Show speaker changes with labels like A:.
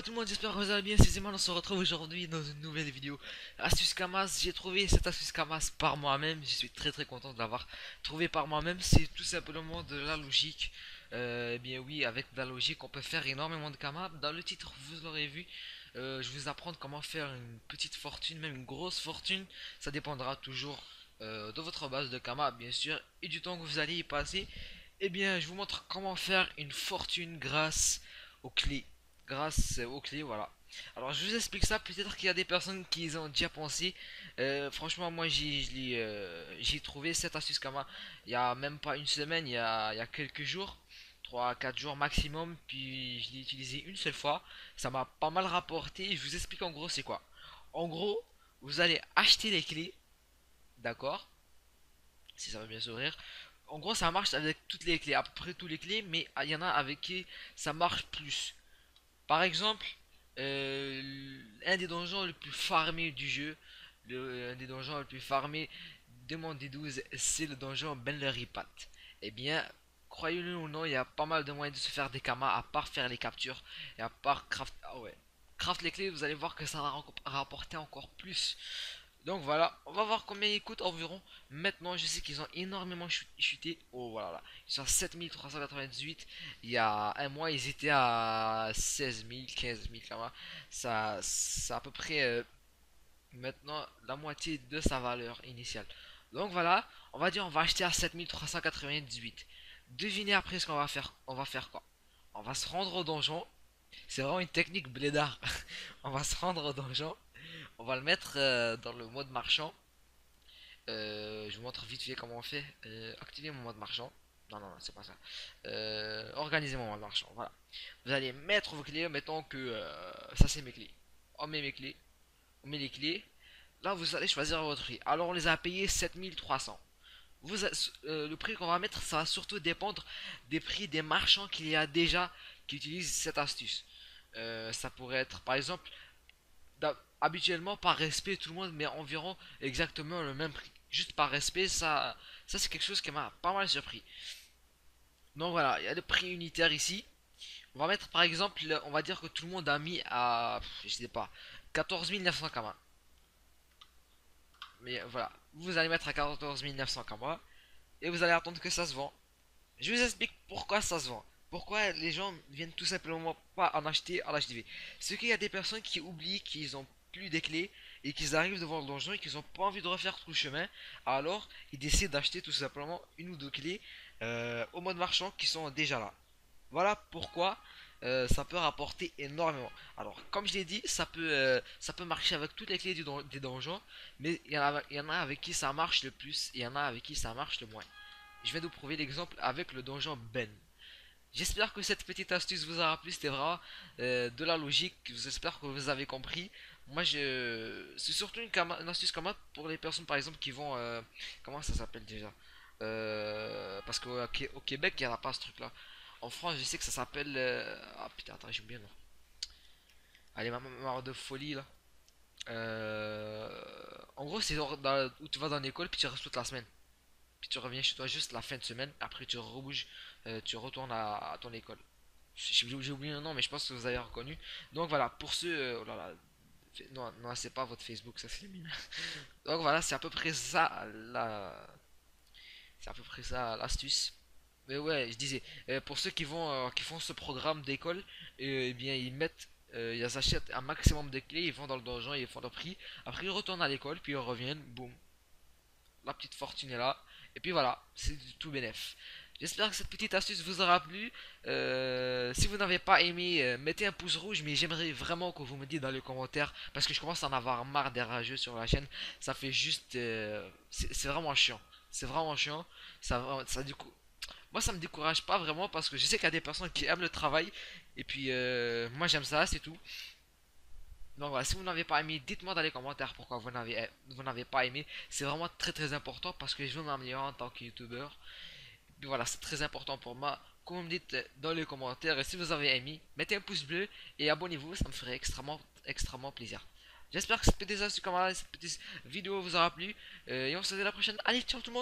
A: Hello tout le monde, j'espère que vous allez bien, c'est Zeman, on se retrouve aujourd'hui dans une nouvelle vidéo. Astuce Camas, j'ai trouvé cette astuce Camas par moi-même, je suis très content de l'avoir trouvé par moi-même, c'est tout simplement de la logique. Eh bien oui, avec de la logique on peut faire énormément de Kamas. Dans le titre vous l'aurez vu, je vais vous apprendre comment faire une petite fortune, même une grosse fortune, ça dépendra toujours de votre base de Kamas bien sûr, et du temps que vous allez y passer. Eh bien je vous montre comment faire une fortune grâce aux clés, voilà. Alors je vous explique ça, peut-être qu'il y a des personnes qui y ont déjà pensé. Franchement, moi j'ai trouvé cette astuce Kama il y a même pas une semaine, il y a quelques jours, 3 4 jours maximum, puis je l'ai utilisé une seule fois. Ça m'a pas mal rapporté. Je vous explique en gros c'est quoi. En gros, vous allez acheter les clés, d'accord? Si ça va bien sourire. En gros, ça marche avec toutes les clés, à peu près toutes les clés, mais il y en a avec qui ça marche plus. Par exemple, un des donjons le plus farmé du jeu, un des donjons le plus farmé de mon D12, c'est le donjon Ben le Ripat. Eh bien, croyez-le ou non, il y a pas mal de moyens de se faire des kamas à part faire les captures et à part craft. Ah ouais. Craft les clés, vous allez voir que ça va rapporter encore plus. Donc voilà, on va voir combien ils coûtent environ. Maintenant, je sais qu'ils ont énormément chuté. Oh voilà, là. Ils sont à 7398. Il y a un mois, ils étaient à 16 000, 15 000 quand. Ça, c'est à peu près maintenant la moitié de sa valeur initiale. Donc voilà, on va dire on va acheter à 7398. Devinez après ce qu'on va faire. On va faire quoi? On va se rendre au donjon. C'est vraiment une technique blédard. On va se rendre au donjon. On va le mettre dans le mode marchand. Je vous montre vite fait comment on fait. Activer mon mode marchand. Non, non, non, c'est pas ça. Organiser mon mode marchand. Voilà. Vous allez mettre vos clés. Mettons que ça, c'est mes clés. On met mes clés. On met les clés. Là, vous allez choisir votre prix. Alors, on les a payés 7300. Le prix qu'on va mettre, ça va surtout dépendre des prix des marchands qu'il y a déjà qui utilisent cette astuce. Ça pourrait être, par exemple, habituellement, par respect, tout le monde met environ exactement le même prix. Juste par respect, ça c'est quelque chose qui m'a pas mal surpris. Donc voilà, il y a le prix unitaire ici. On va mettre par exemple, on va dire que tout le monde a mis à, je sais pas, 14 900 kamas. Mais voilà, vous allez mettre à 14 900 kamas et vous allez attendre que ça se vend. Je vous explique pourquoi ça se vend. Pourquoi les gens viennent tout simplement pas en acheter à l'HDV. C'est qu'il y a des personnes qui oublient qu'ils ont plus des clés et qu'ils arrivent devant le donjon et qu'ils n'ont pas envie de refaire tout le chemin. Alors ils décident d'acheter tout simplement une ou deux clés au mode marchand qui sont déjà là. Voilà pourquoi ça peut rapporter énormément. Alors, comme je l'ai dit, ça peut marcher avec toutes les clés des donjons, mais il y en a avec qui ça marche le plus et il y en a avec qui ça marche le moins. Je vais vous prouver l'exemple avec le donjon Ben. J'espère que cette petite astuce vous aura plu, c'était vraiment de la logique, j'espère que vous avez compris. Moi, c'est surtout une astuce comme pour les personnes par exemple qui vont... comment ça s'appelle déjà? Parce qu'au Québec, il n'y en a pas ce truc-là. En France, je sais que ça s'appelle... Ah putain, attends, j'ai oublié le nom. Allez, ma marre de folie là. En gros, c'est où tu vas dans l'école puis tu restes toute la semaine. Puis tu reviens chez toi juste la fin de semaine. Après, tu rebouges, tu retournes à ton école. J'ai oublié le nom, mais je pense que vous avez reconnu. Donc voilà, pour ceux. Oh là là, non, non, c'est pas votre Facebook, ça c'est le mien. Donc voilà, c'est à peu près ça c'est à peu près ça l'astuce. Mais ouais, je disais, pour ceux qui font ce programme d'école, eh bien ils achètent un maximum de clés, ils vont dans le donjon, ils font leur prix. Après ils retournent à l'école, puis ils reviennent, boum, la petite fortune est là. Et puis voilà, c'est du tout bénef. J'espère que cette petite astuce vous aura plu. Si vous n'avez pas aimé, mettez un pouce rouge, mais j'aimerais vraiment que vous me dites dans les commentaires, parce que je commence à en avoir marre des rageux sur la chaîne. Ça fait juste... c'est vraiment chiant. C'est vraiment chiant. Du coup, moi ça me décourage pas vraiment, parce que je sais qu'il y a des personnes qui aiment le travail. Et puis moi j'aime ça, c'est tout. Donc voilà, si vous n'avez pas aimé, dites-moi dans les commentaires pourquoi vous n'avez pas aimé. C'est vraiment très important parce que je veux m'améliorer en tant que youtubeur. Puis voilà, c'est très important pour moi. Comme vous me dites dans les commentaires, et si vous avez aimé, mettez un pouce bleu et abonnez-vous, ça me ferait extrêmement plaisir. J'espère que cette petite vidéo vous aura plu et on se dit à la prochaine. Allez, ciao tout le monde!